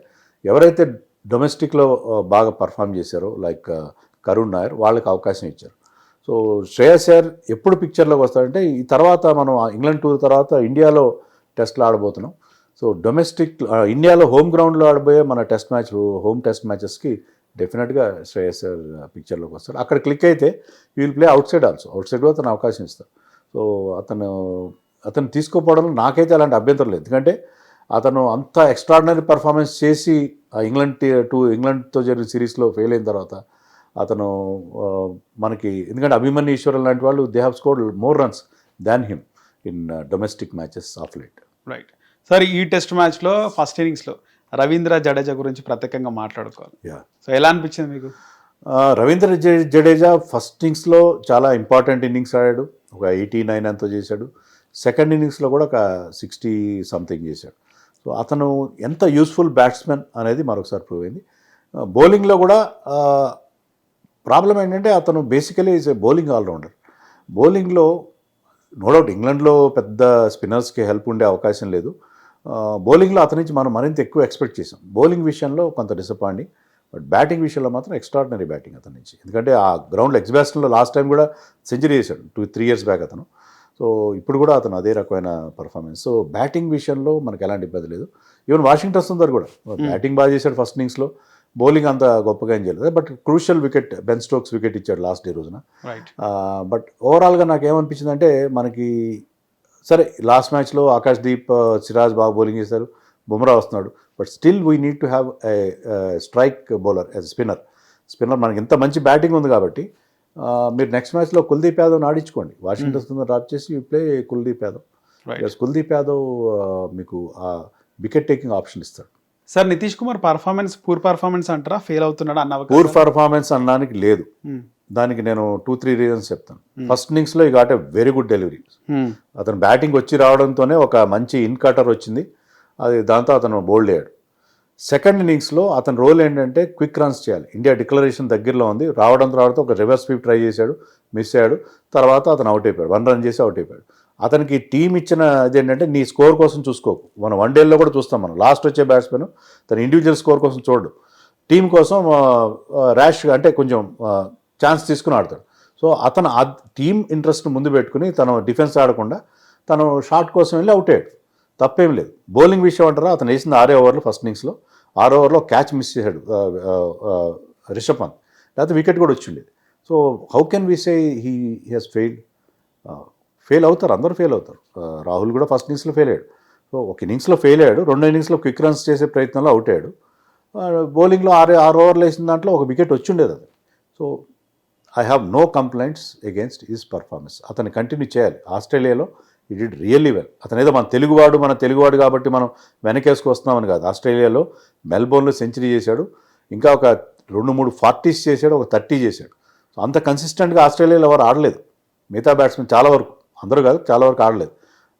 ఎవరైతే డొమెస్టిక్లో బాగా పర్ఫామ్ చేశారో లైక్ కరుణ్ నాయర్, వాళ్ళకి అవకాశం ఇచ్చారు. సో శ్రేయస్ అయ్యర్ ఎప్పుడు పిక్చర్లోకి వస్తాడంటే ఈ తర్వాత మనం ఇంగ్లాండ్ టూర్ తర్వాత ఇండియాలో టెస్ట్లు ఆడబోతున్నాం. సో డొమెస్టిక్ ఇండియాలో హోమ్ గ్రౌండ్లో ఆడబోయే మన హోమ్ టెస్ట్ మ్యాచెస్కి డెఫినెట్గా శ్రేయస్ అయ్యర్ పిక్చర్లోకి వస్తాడు. అక్కడ క్లిక్ అయితే you will play out side also. Out side కూడా అతను అవకాశం ఇస్తారు. సో అతను తీసుకోపోవడంలో నాకైతే అలాంటి అభ్యంతరం లేదు. ఎందుకంటే అతను అంత ఎక్స్ట్రాడినరీ పర్ఫార్మెన్స్ చేసి ఇంగ్లాండ్తో జరిగిన సిరీస్లో ఫెయిల్ అయిన తర్వాత అతను మనకి, ఎందుకంటే అభిమన్యు ఈశ్వరన్ లాంటి వాళ్ళు they have scored more runs than him in domestic matches of late. Right sir, ఈ టెస్ట్ మ్యాచ్లో ఫస్ట్ ఇన్నింగ్స్లో రవీంద్ర జడేజా గురించి ప్రత్యేకంగా మాట్లాడుకోవాలి. సో ఎలా అనిపించింది మీకు? రవీంద్ర జడేజా ఫస్ట్ ఇన్నింగ్స్లో చాలా ఇంపార్టెంట్ ఇన్నింగ్స్ ఆడాడు, ఒక 89 అంతా చేశాడు. సెకండ్ ఇన్నింగ్స్లో కూడా ఒక 60 సంథింగ్ చేశాడు. సో అతను ఎంత యూస్ఫుల్ బ్యాట్స్మెన్ అనేది మరొకసారి ప్రూవ్ అయింది. బౌలింగ్లో కూడా ప్రాబ్లం ఏంటంటే అతను basically is a bowling allrounder. బౌలింగ్లో నో డౌట్ ఇంగ్లాండ్లో పెద్ద స్పిన్నర్స్కి హెల్ప్ ఉండే అవకాశం లేదు. బౌలింగ్లో అతని నుంచి మనం మరింత ఎక్కువ ఎక్స్పెక్ట్ చేసాం. బౌలింగ్ విషయంలో కొంత డిసప్పాయింటింగ్, బట్ బ్యాటింగ్ విషయంలో మాత్రం ఎక్స్ట్రాడినరీ బ్యాటింగ్ అతని నుంచి. ఎందుకంటే ఆ గ్రౌండ్లో ఎగ్జిబిషన్లో లాస్ట్ టైం కూడా సెంచరీ చేశాడు 2-3 years బ్యాక్ అతను. సో ఇప్పుడు కూడా అతను అదే రకమైన పర్ఫార్మెన్స్. సో బ్యాటింగ్ విషయంలో మనకు ఎలాంటి ఇబ్బంది లేదు. ఈవెన్ వాషింగ్టన్ సుందర్ కూడా బ్యాటింగ్ బాగా చేశాడు ఫస్ట్ ఇన్నింగ్స్లో, బౌలింగ్ అంత గొప్పగా ఏం చేయలేదు. But crucial wicket Ben Stokes wicket ఇచ్చాడు లాస్ట్ డే రోజున. బట్ ఓవరాల్గా నాకు ఏమనిపించింది అంటే మనకి సరే లాస్ట్ మ్యాచ్లో ఆకాశ్దీప్, సిరాజ్ బాగా బౌలింగ్ చేశారు, బుమ్రా వస్తున్నాడు. But still we need to have strike bowler as spinner మనకి ఇంత మంచి బ్యాటింగ్ ఉంది కాబట్టి మీరు నెక్స్ట్ మ్యాచ్లో కుల్దీప్ యాదవ్ని ఆడించుకోండి. వాషింగ్టన్ సుందర్ డ్రాప్ చేసి యూ ప్లే కుల్దీప్ యాదవ్. కుల్దీప్ యాదవ్ మీకు ఆ వికెట్ టేకింగ్ ఆప్షన్ ఇస్తాడు. Sir Nitish Kumar poor performance అంటారా, ఫెయిల్ అవుతున్నాడు అన్న? పూర్ పర్ఫార్మెన్స్ అనడానికి లేదు, దానికి నేను 2-3 రీజన్స్ చెప్తాను. ఫస్ట్ ఇన్నింగ్స్లో ఈ got a very good delivery. అతను బ్యాటింగ్ వచ్చి రావడంతోనే ఒక మంచి ఇన్ కటర్ వచ్చింది, అది దాంతో అతను బౌల్డ్ అయ్యాడు. సెకండ్ ఇన్నింగ్స్లో అతని రోల్ ఏంటంటే క్విక్ రన్స్ చేయాలి. ఇండియా డిక్లరేషన్ దగ్గరలో ఉంది, రావడంతో ఒక రివర్స్ స్వీప్ ట్రై చేశాడు, మిస్ అయ్యాడు. తర్వాత అతను అవుట్ అయిపోయాడు, 1 రన్ చేసి అవుట్ అయిపోయాడు. అతనికి టీం ఇచ్చిన ఇదేంటంటే నీ స్కోర్ కోసం చూసుకోకు. మనం వన్డేల్లో కూడా చూస్తాం, మనం లాస్ట్ వచ్చే బ్యాట్స్మెన్ తన ఇండివిజువల్ స్కోర్ కోసం చూడు, టీం కోసం ర్యాష్ అంటే కొంచెం ఛాన్స్ తీసుకుని ఆడతాడు. సో అతను ఆ టీం ఇంట్రెస్ట్ని ముందు పెట్టుకుని తను డిఫెన్స్ ఆడకుండా తను షాట్ కోసం వెళ్ళి అవుట్ అయ్యాడు, తప్పేం లేదు. బౌలింగ్ విషయం అంటారా, అతను వేసింది 6 ఓవర్లు, ఫస్ట్ ఇన్నింగ్స్లో 6 ఓవర్లో క్యాచ్ మిస్ చేశాడు రిషబ్ పంత్, లేకపోతే వికెట్ కూడా వచ్చిండేది. So how can we say he has failed? Fail అవుతారు, అందరూ ఫెయిల్ అవుతారు. రాహుల్ కూడా ఫస్ట్ ఇన్నింగ్స్లో ఫెయిల్ అయ్యాడు. సో ఒక ఇన్నింగ్స్లో ఫెయిల్ అయ్యాడు, 2 ఇన్నింగ్స్లో క్విక్ రన్స్ చేసే ప్రయత్నంలో అవుట్ అయ్యాడు. బౌలింగ్లో 6 ఓవర్లు వేసిన దాంట్లో ఒక వికెట్ వచ్చిండేది అది. So I have no complaints against his performance. అతను కంటిన్యూ చేయాలి. ఆస్ట్రేలియాలో ఈ డిడ్ రియల్లీ వెల్. అతను ఏదో మన తెలుగువాడు కాబట్టి మనం వెనకేసుకు వస్తున్నామని కాదు. ఆస్ట్రేలియాలో మెల్బోర్న్లో సెంచరీ చేశాడు, ఇంకా ఒక 2-3 40s చేశాడు, ఒక 30 చేశాడు. సో అంత కన్సిస్టెంట్గా ఆస్ట్రేలియాలో ఎవరు ఆడలేదు. మిగతా బ్యాట్స్మెన్ చాలా వరకు, అందరూ కాదు చాలా వరకు ఆడలేదు.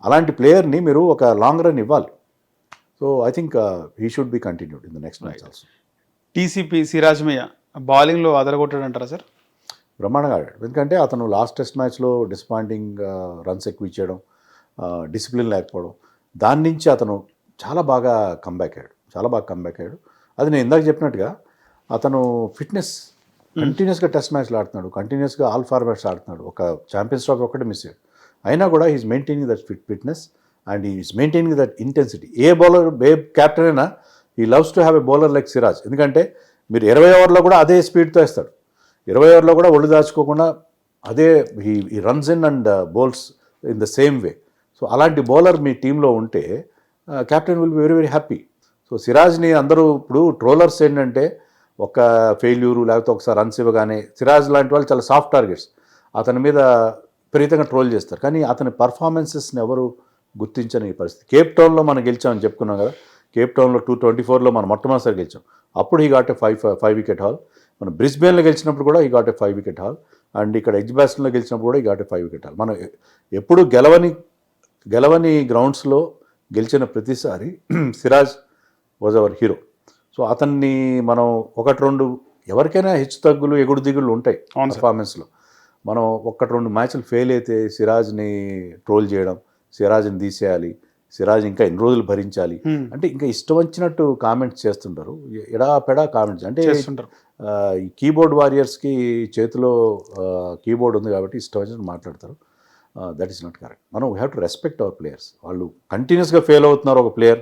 అలాంటి ప్లేయర్ని మీరు ఒక లాంగ్ రన్ ఇవ్వాలి. So I think he should be continued in the next match also. DSP Siraj Miya బౌలింగ్లో అదరగొట్టాడు అంటారా సార్? బ్రహ్మాండంగా ఆడాడు. ఎందుకంటే అతను లాస్ట్ టెస్ట్ మ్యాచ్లో డిసప్పాయింటింగ్ రన్స్ ఎక్కువ ఇచ్చేయడం, డిసిప్లిన్ లేకపోవడం, దాని నుంచి అతను చాలా బాగా కంబ్యాక్ అయ్యాడు. అది నేను ఇందాక చెప్పినట్టుగా అతను ఫిట్నెస్ కంటిన్యూస్గా టెస్ట్ మ్యాచ్లు ఆడుతున్నాడు, కంటిన్యూస్గా ఆల్ ఫార్మాట్స్ ఆడుతున్నాడు. ఒక ఛాంపియన్స్ ట్రోఫీ ఒక్కటే మిస్ అయ్యాడు, అయినా కూడా he's maintaining that fitness and is maintaining that intensity. ఏ క్యాప్టెన్ అయినా he loves to have a bowler like Siraj. ఎందుకంటే మీరు 20 ఓవర్లో కూడా అదే స్పీడ్తో వేస్తాడు, 20 ఓవర్లో కూడా ఒళ్ళు దాచుకోకుండా అదే ఈ runs in and bowls in the same way. So అలాంటి బౌలర్ మీ టీంలో ఉంటే captain will be very very happy. So సిరాజ్ని అందరూ ఇప్పుడు ట్రోలర్స్ ఏంటంటే ఒక ఫెయిల్యూరు లేకపోతే ఒకసారి రన్స్ ఇవ్వగానే సిరాజ్ లాంటి వాళ్ళు చాలా సాఫ్ట్ టార్గెట్స్, అతని మీద విపరీతంగా ట్రోల్ చేస్తారు. కానీ అతని పర్ఫార్మెన్సెస్ని ఎవరు గుర్తించని పరిస్థితి. కేప్ టౌన్లో మనం గెలిచామని చెప్పుకున్నాం కదా, కేప్ టౌన్లో 2024లో మనం మొట్టమొదటిసారి గెలిచాం. అప్పుడు ఈ ఘాట్ 5 వికెట్ హాల్. మనం బ్రిస్బేన్లో గెలిచినప్పుడు కూడా ఈ ఘాట్ 5 వికెట్ హాల్. అండ్ ఇక్కడ ఎడ్జ్బాస్టన్లో గెలిచినప్పుడు కూడా ఈ ఘాట్ 5 వికెట్ హాల్. మనం ఎప్పుడు గెలవని గ్రౌండ్స్లో గెలిచిన ప్రతిసారి Siraj was our hero. So అతన్ని మనం 1-2 ఎవరికైనా హెచ్చు తగ్గులు ఎగుడు దిగుళ్ళు ఉంటాయి పర్ఫార్మెన్స్లో. మనం 1-2 మ్యాచ్లు ఫెయిల్ అయితే సిరాజ్ని ట్రోల్ చేయడం, సిరాజ్ని తీసేయాలి, సిరాజ్ ఇంకా ఎన్ని రోజులు భరించాలి అంటే ఇంకా ఇష్టం వచ్చినట్టు కామెంట్స్ చేస్తుంటారు, ఎడాపెడా కామెంట్స్. అంటే ఈ కీబోర్డ్ వారియర్స్కి చేతిలో కీబోర్డ్ ఉంది కాబట్టి ఇష్టం వచ్చినట్టు మాట్లాడతారు. That is not correct. మనం we have to respect our players. వాళ్ళు కంటిన్యూస్గా ఫెయిల్ అవుతున్నారు, ఒక ప్లేయర్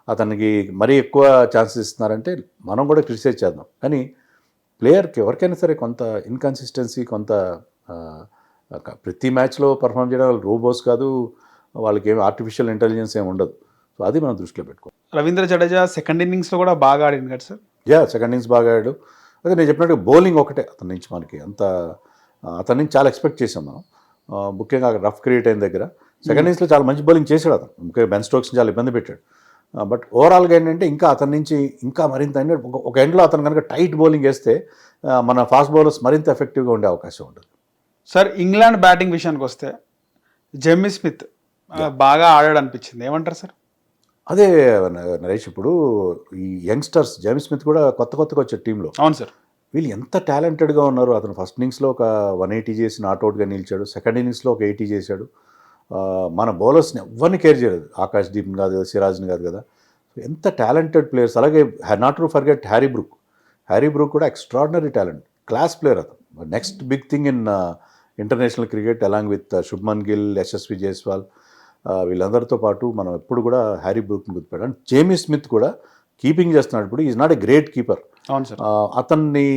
అతనికి మరీ ఎక్కువ ఛాన్సెస్ ఇస్తున్నారంటే మనం కూడా క్రిటిసైజ్ చేద్దాం. కానీ ప్లేయర్కి ఎవరికైనా సరే కొంత ఇన్కన్సిస్టెన్సీ, కొంత ప్రతి మ్యాచ్లో పర్ఫామ్ చేయడం వాళ్ళు రోబోస్ కాదు, వాళ్ళకి ఏమి ఆర్టిఫిషియల్ ఇంటెలిజెన్స్ ఏమి ఉండదు. సో అది మనం దృష్టిలో పెట్టుకోవాలి. రవీంద్ర జడేజా సెకండ్ ఇన్నింగ్స్లో కూడా బాగా ఆడింది కదా సార్? సెకండ్ ఇన్నింగ్స్ బాగా ఆడాడు. అదే నేను చెప్పినట్టు బౌలింగ్ ఒకటే అతని నుంచి మనకి అతని నుంచి చాలా ఎక్స్పెక్ట్ చేసాం మనం, ముఖ్యంగా రఫ్ క్రియేట్ అయిన దగ్గర. సెకండ్ ఇన్నింగ్స్లో చాలా మంచి బౌలింగ్ చేశాడు అతను, ముఖ్యంగా బెన్ స్టోక్స్ని చాలా ఇబ్బంది పెట్టాడు. బట్ ఓవరాల్గా ఏంటంటే ఇంకా అతని నుంచి ఇంకా మరింత ఒక ఎండ్లో అతను కనుక టైట్ బౌలింగ్ వేస్తే మన ఫాస్ట్ బౌలర్స్ మరింత ఎఫెక్టివ్గా ఉండే అవకాశం ఉంటుంది. సార్ ఇంగ్లాండ్ బ్యాటింగ్ విషయానికి వస్తే జెమ్మీ స్మిత్ బాగా ఆడాడు అనిపించింది, ఏమంటారు సార్? అదే నరేష్, ఇప్పుడు ఈ యంగ్స్టర్స్ జేమ్స్ స్మిత్ కూడా కొత్తగా వచ్చే టీంలో. అవును సార్. వీళ్ళు ఎంత టాలెంటెడ్గా ఉన్నారు. అతను ఫస్ట్ ఇన్నింగ్స్లో ఒక 180 చేసి నాట్అవుట్గా నిలిచాడు, సెకండ్ ఇన్నింగ్స్లో ఒక 80 చేశాడు. మన బౌలర్స్ని ఎవరిని కేర్ చేయలేదు, ఆకాష్ దీప్ని కాదు కదా, సిరాజ్ని కాదు కదా. ఎంత టాలెంటెడ్ ప్లేయర్స్. అలాగే not to forget Harry Brook కూడా ఎక్స్ట్రాడినరీ టాలెంట్, క్లాస్ ప్లేయర్ అతను. Next big thing in international cricket along with Shubman Gill, Yashasvi Jaiswal, వీళ్ళందరితో పాటు మనం ఎప్పుడు కూడా హ్యారీ బ్రూక్ని గుర్తుపెట్టాం. అండ్ జేమీ స్మిత్ కూడా కీపింగ్ చేస్తున్నాడు. ఇప్పుడు is not a great keeper. అవును సార్. అతన్ని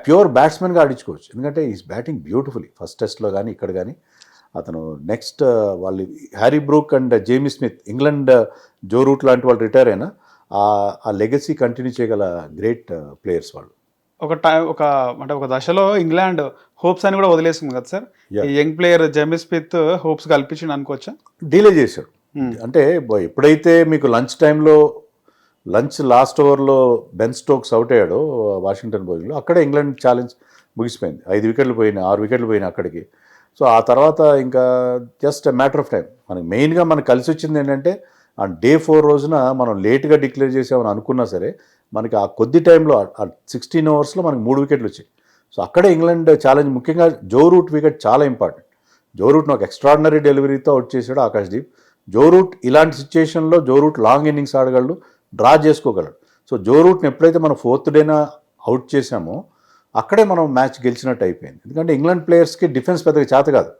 ప్యూర్ బ్యాట్స్మెన్గా ఆడించుకోవచ్చు, ఎందుకంటే ఈజ్ బ్యాటింగ్ బ్యూటిఫుల్లీ. ఫస్ట్ టెస్ట్లో కానీ ఇక్కడ కానీ అతను నెక్స్ట్ వాళ్ళు Harry Brook and Jamie Smith, England Joe Root లాంటి వాళ్ళు రిటైర్ అయినా ఆ లెగసీ కంటిన్యూ చేయగల గ్రేట్ ప్లేయర్స్ వాళ్ళు. ఒక దశలో ఇంగ్లాండ్ హోప్స్ అని కూడా వదిలేస్తుంది కదా సార్. ఈ young player Jamie Smith hopes కల్పించింది అనుకోవచ్చా? డీలే చేశాడు. అంటే ఎప్పుడైతే మీకు లంచ్ లాస్ట్ ఓవర్లో బెన్ స్టోక్స్ అవుట్ అయ్యాడో వాషింగ్టన్ బౌలింగ్లో, అక్కడే ఇంగ్లాండ్ ఛాలెంజ్ ముగిసిపోయింది. 6 వికెట్లు పోయినాయి అక్కడికి. సో ఆ తర్వాత ఇంకా జస్ట్ మ్యాటర్ ఆఫ్ టైం. మనకి మెయిన్గా మనకు కలిసి వచ్చింది ఏంటంటే అండ్ డే 4 రోజున మనం లేట్గా డిక్లేర్ చేసామని అనుకున్నా సరే మనకి ఆ కొద్ది టైంలో ఆ 16 ఓవర్స్లో మనకి 3 వికెట్లు వచ్చాయి. సో అక్కడే ఇంగ్లాండ్ ఛాలెంజ్, ముఖ్యంగా జో రూట్ వికెట్ చాలా ఇంపార్టెంట్. జో రూట్ను ఒక ఎక్స్ట్రాడినరీ డెలివరీతో అవుట్ చేశాడు ఆకాశ్దీప్. జో రూట్ ఇలాంటి సిచ్యుయేషన్లో జో రూట్ లాంగ్ ఇన్నింగ్స్ ఆడగలడు, డ్రా చేసుకోగలడు. సో జో రూట్ని ఎప్పుడైతే మనం 4th డేన అవుట్ చేసామో అక్కడే మనం మ్యాచ్ గెలిచినట్టు అయిపోయింది. ఎందుకంటే ఇంగ్లాండ్ ప్లేయర్స్కి డిఫెన్స్ పెద్దగా చేత కాదు.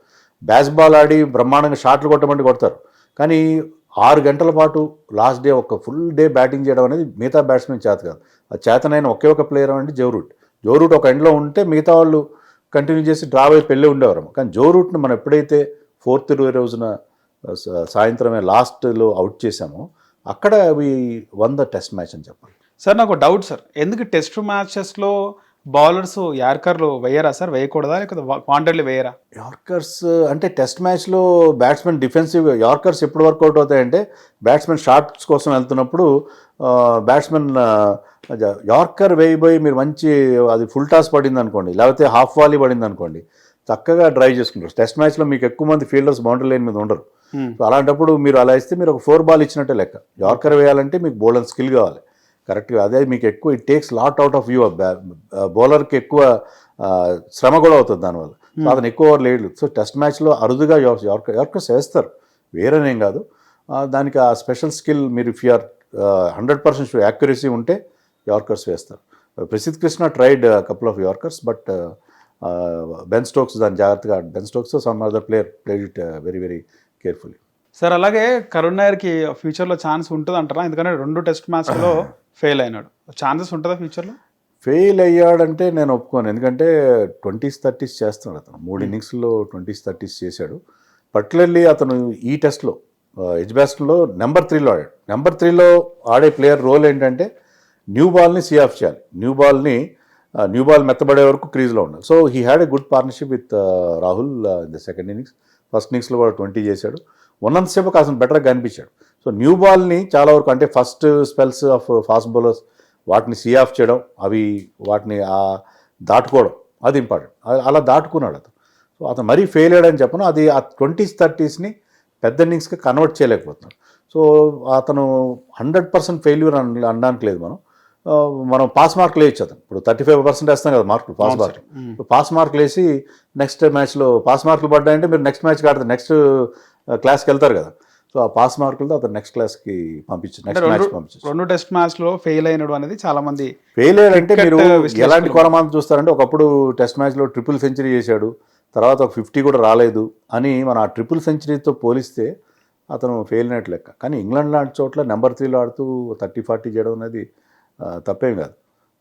బ్యాస్ బాల్ ఆడి బ్రహ్మాండంగా షాట్లు కొట్టమంటే కొడతారు, కానీ 6 గంటల పాటు లాస్ట్ డే ఒక ఫుల్ డే బ్యాటింగ్ చేయడం అనేది మిగతా బ్యాట్స్మెన్ చేత కాదు. ఆ చేతనైన ఒకే ఒక ప్లేయర్ అంటే జో రూట్. జో రూట్ ఒక ఎండ్లో ఉంటే మిగతా వాళ్ళు కంటిన్యూ చేసి డ్రా వైపు వెళ్ళి ఉండేవారు. కానీ జో రూట్ని మనం ఎప్పుడైతే 4th రోజున సాయంత్రమే లాస్ట్లో అవుట్ చేసామో అక్కడ అవి 100 టెస్ట్ మ్యాచ్ అని చెప్పాలి. సార్ నాకు డౌట్ సార్, ఎందుకు టెస్ట్ మ్యాచెస్లో బౌలర్స్ యార్కర్లు వేయరా సార్? వేయకూడదా, లేకపోతే వాంటెడ్లీ వేయరా? యార్కర్స్ అంటే టెస్ట్ మ్యాచ్లో బ్యాట్స్మెన్ డిఫెన్సివ్ యార్కర్స్ ఎప్పుడు వర్కౌట్ అవుతాయంటే బ్యాట్స్మెన్ షాట్స్ కోసం వెళ్తున్నప్పుడు బ్యాట్స్మెన్ యార్కర్ వేయబోయి మీరు మంచి అది ఫుల్ టాస్ పడింది అనుకోండి, లేకపోతే హాఫ్ వాలీ పడింది అనుకోండి, చక్కగా డ్రైవ్ చేసుకుంటారు. టెస్ట్ మ్యాచ్లో మీకు ఎక్కువ మంది ఫీల్డర్స్ బౌండరీ లైన్ మీద ఉండరు. సో అలాంటప్పుడు మీరు అలా ఇస్తే మీరు ఒక 4 బాల్ ఇచ్చినట్టే లెక్క. యార్కర్ వేయాలంటే మీకు బౌలర్ స్కిల్ కావాలి కరెక్ట్గా. అదే మీకు ఎక్కువ it takes lot out of you. బౌలర్కి ఎక్కువ శ్రమ కూడా అవుతుంది దానివల్ల. సో అతను ఎక్కువ ఓవర్ లేడు. సో టెస్ట్ మ్యాచ్లో అరుదుగా యార్కర్స్ వేస్తారు, వేరేనేం కాదు. దానికి ఆ స్పెషల్ స్కిల్ మీరు ఇఫ్ యూఆర్ 100% యాక్యురసీ ఉంటే యార్కర్స్ వేస్తారు. Prasidh Krishna tried couple of yorkers, but Ben Stokes దాన్ని జాగ్రత్తగా, Ben Stokes some other player played it very very carefully. Sir అలాగే కరుణ్ నాయర్కి ఫ్యూచర్లో ఛాన్స్ ఉంటుంది అంటారా? ఎందుకంటే 2 టెస్ట్ మ్యాచ్లో ఫెయిల్ అయినాడు, ఛాన్సెస్ ఉంటుందా ఫ్యూచర్లో? ఫెయిల్ అయ్యాడంటే నేను ఒప్పుకోను. ఎందుకంటే 20s 30s చేస్తున్నాడు అతను. 3 ఇన్నింగ్స్లో 20s 30s చేశాడు. పర్టికులర్లీ అతను ఈ టెస్ట్లో ఎడ్జ్బాస్టన్లో నెంబర్ 3లో ఆడాడు. నెంబర్ 3లో ఆడే ప్లేయర్ రోల్ ఏంటంటే న్యూ బాల్ని సీ ఆఫ్ చేయాలి, న్యూ బాల్ మెత్తబడే వరకు క్రీజ్లో ఉండాలి. So he had a good partnership with Rahul in the second innings. First ఇన్నింగ్స్లో కూడా 20 చేశాడు. ఉన్నంతసేపు కాస్త బెటర్గా కనిపించాడు. సో న్యూ బాల్ని చాలా వరకు అంటే first spells of fast bowlers వాటిని సీ ఆఫ్ చేయడం, వాటిని దాటుకోవడం, అది ఇంపార్టెంట్. అలా దాటుకున్నాడు అతను. సో అతను మరీ ఫెయిల్ అయ్యాడని చెప్పను, అది ఆ 20s 30sని పెద్ద ఇన్నింగ్స్కి కన్వర్ట్ చేయలేకపోతున్నాడు. సో అతను 100% ఫెయిల్యూర్ అనడానికి లేదు. మనం పాస్ మార్కులు వేయచ్చు. అతను ఇప్పుడు 35% వేస్తాం కదా మార్కులు, పాస్ మార్కులు వేసి నెక్స్ట్ మ్యాచ్లో పాస్ మార్కులు పడ్డాయంటే మీరు నెక్స్ట్ మ్యాచ్కి ఆడతారు, నెక్స్ట్ క్లాస్కి వెళ్తారు కదా. సో ఆ పాస్ మార్కులతో అతను నెక్స్ట్ క్లాస్కి పంపించారు, నెక్స్ట్ మ్యాచ్ పంపించారు. 2 టెస్ట్ మ్యాచ్లో ఫెయిల్ అయినాడు అనేది చాలా మంది ఫెయిల్ అయ్యాడంటే మీరు ఎలాంటి కొరమాంత చూస్తారంటే ఒకప్పుడు టెస్ట్ మ్యాచ్లో ట్రిపుల్ సెంచరీ చేశాడు, తర్వాత ఒక 50 కూడా రాలేదు అని మనం ఆ ట్రిపుల్ సెంచరీతో పోలిస్తే అతను ఫెయిల్ అయినట్టు లెక్క. కానీ ఇంగ్లాండ్ లాంటి చోట్ల నెంబర్ 3లో ఆడుతూ 30-40 చేయడం అనేది తప్పేం కాదు.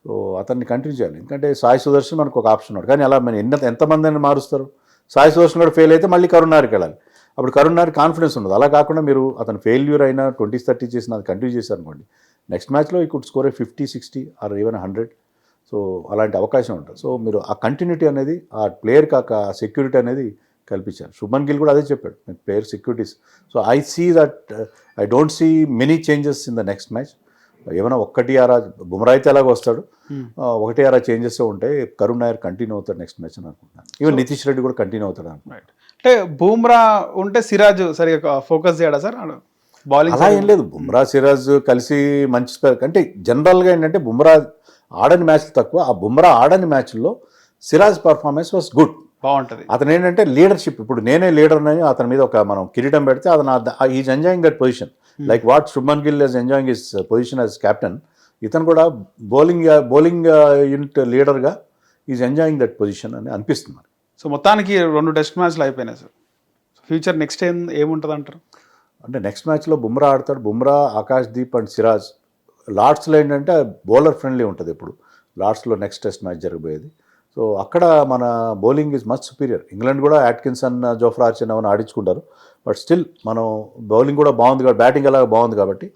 సో అతన్ని కంటిన్యూ చేయాలి. ఎందుకంటే సాయి సుదర్శన్ మనకు ఒక ఆప్షన్ ఉన్నాడు, కానీ అలా మనం ఎంతమంది అని మారుస్తారు. సాయి సుదర్శన్ కూడా ఫెయిల్ అయితే మళ్ళీ కరుణ్ నాయర్కి వెళ్ళాలి, అప్పుడు కరుణ్ నాయర్ కాన్ఫిడెన్స్ ఉండదు. అలా కాకుండా మీరు అతను ఫెయిల్యూర్ అయినా 20s 30s చేసిన అది కంటిన్యూ చేశారనుకోండి, నెక్స్ట్ మ్యాచ్లో he could score 50, 60 or even 100. So అలాంటి అవకాశం ఉంటుంది. సో మీరు ఆ కంటిన్యూటీ అనేది ఆ ప్లేయర్కి ఆ సెక్యూరిటీ అనేది కల్పించారు. శుభన్ గిల్ కూడా అదే చెప్పాడు, player securities. So I see that I don't see many changes in the next match. ఏమైనా 1-6 బుమ్రా అయితే ఎలాగో వస్తాడు, 1-6 చేంజెస్ ఉంటాయి. కరుణ్ నాయర్ కంటిన్యూ అవుతాడు నెక్స్ట్ మ్యాచ్ అని అనుకుంటున్నాను. ఈవెన్ నితీష్ రెడ్డి కూడా కంటిన్యూ అవుతాడు అనుకుంటున్నాను. అంటే బుమ్రా ఉంటే సిరాజ్ సరిగా ఫోకస్ చేయడా సార్ బౌలింగ్? అలా ఏం లేదు, బుమ్రా సిరాజ్ కలిసి మంచి స్పెల్. అంటే జనరల్గా ఏంటంటే బుమ్రా ఆడని మ్యాచ్లు తక్కువ, ఆ బుమ్రా ఆడని మ్యాచ్ల్లో సిరాజ్ పర్ఫార్మెన్స్ వాస్ గుడ్, బాగుంటుంది. అతను ఏంటంటే లీడర్షిప్, ఇప్పుడు నేనే లీడర్ అని అతని మీద ఒక మనం కిరీటం పెడితే అతను is enjoying that position like what Shubman Gill is enjoying his position as captain. ఇతను కూడా బౌలింగ్ యూనిట్ లీడర్గా ఈజ్ ఎంజాయింగ్ దట్ పొజిషన్ అని అనిపిస్తుంది. సో మొత్తానికి 2 టెస్ట్ మ్యాచ్లు అయిపోయినాయి సార్. ఫ్యూచర్ నెక్స్ట్ ఏముంటుంది అంటారు? అంటే నెక్స్ట్ మ్యాచ్లో బుమ్రా ఆడతాడు. బుమ్రా, ఆకాశ్దీప్ అండ్ సిరాజ్. లార్డ్స్లో ఏంటంటే బౌలర్ ఫ్రెండ్లీ ఉంటుంది. ఇప్పుడు లార్డ్స్లో నెక్స్ట్ టెస్ట్ మ్యాచ్ జరగబోయేది. సో అక్కడ మన bowling is much superior. England కూడా అట్కిన్సన్, జోఫ్రా ఆర్చర్ అవన్నీ ఆడించుకుంటారు, బట్ స్టిల్ మనం బౌలింగ్ కూడా బాగుంది కాబట్టి, బ్యాటింగ్ అలాగా బాగుంది కాబట్టి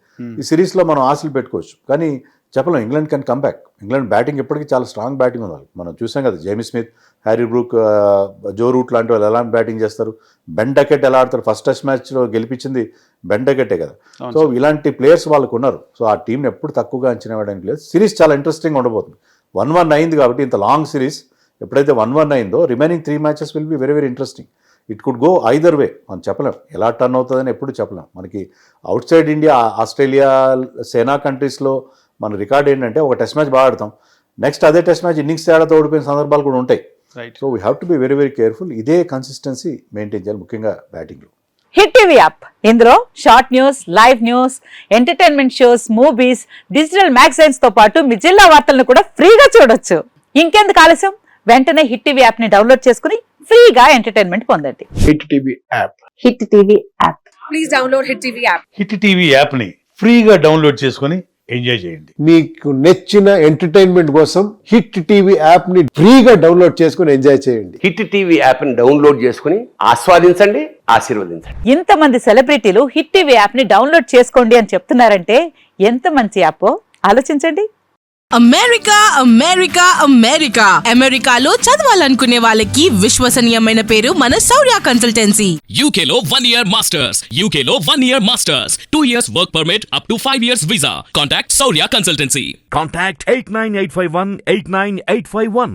ఈ సిరీస్లో మనం ఆశలు పెట్టుకోవచ్చు. కానీ చెప్పలేం, England can come back. England batting ఎప్పటికీ చాలా స్ట్రాంగ్ బ్యాటింగ్ ఉంది. మనం చూసాం కదా, Jamie Smith, Harry Brook, Joe Root లాంటి వాళ్ళు ఎలాంటి బ్యాటింగ్ చేస్తారు. బెన్ డకెట్ ఎలా ఆడతారు, ఫస్ట్ టెస్ట్ మ్యాచ్లో గెలిపించింది బెన్ డకెటే కదా. సో ఇలాంటి ప్లేయర్స్ వాళ్ళకు ఉన్నారు. సో ఆ టీంని ఎప్పుడు తక్కువగా అంచనా వేయడానికి లేదు. సిరీస్ చాలా ఇంట్రెస్టింగ్ ఉండబోతుంది. 1-1 అయింది కాబట్టి, ఇంత లాంగ్ సిరీస్ ఎప్పుడైతే 1-1 అయిందో remaining 3 matches will be very very interesting. It could go either వే, మనం చెప్పలేం ఎలా టర్న్ అవుతుందని ఎప్పుడు చెప్పలేం. మనకి అవుట్ సైడ్ ఇండియా, ఆస్ట్రేలియా, సేనా కంట్రీస్లో మన రికార్డ్ ఏంటంటే ఒక టెస్ట్ మ్యాచ్ బాగా ఆడతాం, నెక్స్ట్ అదే టెస్ట్ మ్యాచ్ ఇన్నింగ్స్ తేడాతో ఓడిపోయిన సందర్భాలు కూడా ఉంటాయి. Right. So we have to be very very careful. ఇదే కన్సిస్టెన్సీ మెయింటైన్ చేయాలి, ముఖ్యంగా బ్యాటింగ్లో. హిట్ టీవీ యాప్, ఇందులో short news, live news, entertainment shows, movies, digital magazines తో పాటు మీ జిల్లా వార్తలను కూడా ఫ్రీగా చూడొచ్చు. ఇంకెందుకు ఆలస్యం, వెంటనే హిట్ టీవీ యాప్ ని డౌన్లోడ్ చేసుకుని ఫ్రీగా ఎంటర్టైన్మెంట్ పొందండి. Hit TV app. Hit TV app. Please download Hit TV app. Hit TV యాప్ని ఫ్రీగా డౌన్లోడ్ చేసుకొని ఎంజాయ్ చేయండి. మీకు నచ్చిన ఎంటర్టైన్మెంట్ కోసం హిట్ టీవీ యాప్ ని ఫ్రీగా డౌన్లోడ్ చేసుకుని ఎంజాయ్ చేయండి. హిట్ టీవీ యాప్ని డౌన్లోడ్ చేసుకుని ఆస్వాదించండి, ఆశీర్వదించండి. ఇంతమంది సెలబ్రిటీలు హిట్ టీవీ యాప్ ని డౌన్లోడ్ చేసుకోండి అని చెప్తున్నారంటే ఎంత మంచి యాప్ ఆలోచించండి. అమెరికా అమెరికా అమెరికా అమెరికాలో చదవాలనుకునే వాళ్ళకి విశ్వసనీయమైన పేరు మన శౌర్య కన్సల్టెన్సీ. UK లో 1 year masters. UK లో 1 year masters. 2 years work permit up to 5 years visa. Contact Saurya Consultancy. Contact 89851 89851.